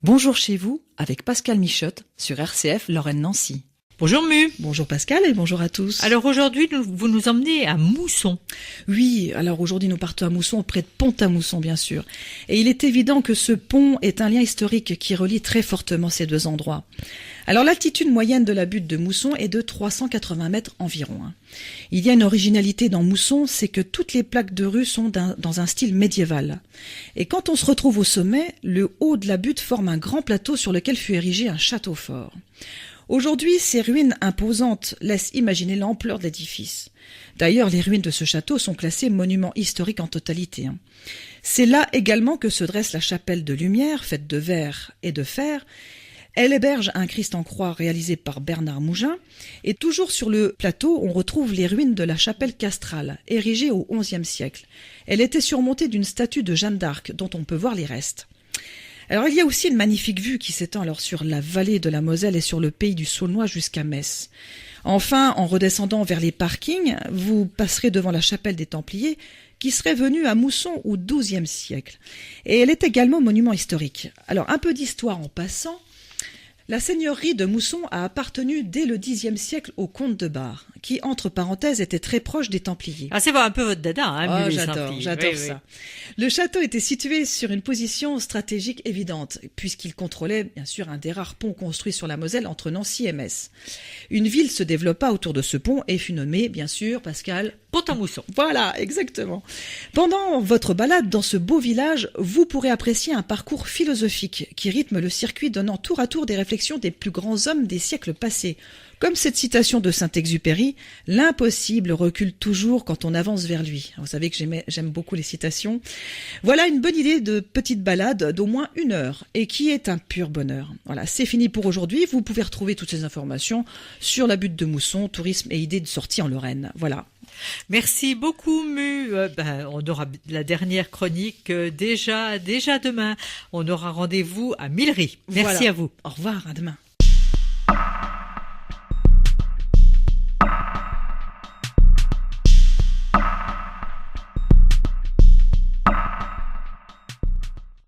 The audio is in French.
Bonjour chez vous avec Pascal Michotte sur RCF Lorraine-Nancy. Bonjour Mu. Bonjour Pascal et bonjour à tous. Alors aujourd'hui, vous nous emmenez à Mousson. Oui, alors aujourd'hui nous partons à Mousson, auprès de Pont-à-Mousson bien sûr. Et il est évident que ce pont est un lien historique qui relie très fortement ces deux endroits. Alors l'altitude moyenne de la butte de Mousson est de 380 mètres environ. Il y a une originalité dans Mousson, c'est que toutes les plaques de rue sont dans un style médiéval. Et quand on se retrouve au sommet, le haut de la butte forme un grand plateau sur lequel fut érigé un château fort. Aujourd'hui, ces ruines imposantes laissent imaginer l'ampleur de l'édifice. D'ailleurs, les ruines de ce château sont classées monument historique en totalité. C'est là également que se dresse la chapelle de Lumière, faite de verre et de fer. Elle héberge un Christ en croix réalisé par Bernard Mougin. Et toujours sur le plateau, on retrouve les ruines de la chapelle castrale, érigée au XIe siècle. Elle était surmontée d'une statue de Jeanne d'Arc, dont on peut voir les restes. Alors il y a aussi une magnifique vue qui s'étend alors sur la vallée de la Moselle et sur le pays du Saulnois jusqu'à Metz. Enfin, en redescendant vers les parkings, vous passerez devant la chapelle des Templiers qui serait venue à Mousson au XIIe siècle. Et elle est également monument historique. Alors un peu d'histoire en passant. La seigneurie de Mousson a appartenu dès le Xe siècle au comte de Bar, qui, entre parenthèses, était très proche des Templiers. Ah, c'est un peu votre dada, hein, j'adore ça. Oui. Le château était situé sur une position stratégique évidente, puisqu'il contrôlait, bien sûr, un des rares ponts construits sur la Moselle entre Nancy et Metz. Une ville se développa autour de ce pont et fut nommée, bien sûr, Pascal, Pont-à-Mousson. Voilà, exactement. Pendant votre balade dans ce beau village, vous pourrez apprécier un parcours philosophique qui rythme le circuit donnant tour à tour des réflexions des plus grands hommes des siècles passés. Comme cette citation de Saint-Exupéry, « L'impossible recule toujours quand on avance vers lui ». Vous savez que j'aime beaucoup les citations. Voilà une bonne idée de petite balade d'au moins 1 heure et qui est un pur bonheur. Voilà, c'est fini pour aujourd'hui. Vous pouvez retrouver toutes ces informations sur la butte de Mousson, tourisme et idées de sortie en Lorraine. Voilà. Merci beaucoup Mu. On aura la dernière chronique déjà demain. On aura rendez-vous à Millery. Merci à vous. Au revoir, à demain.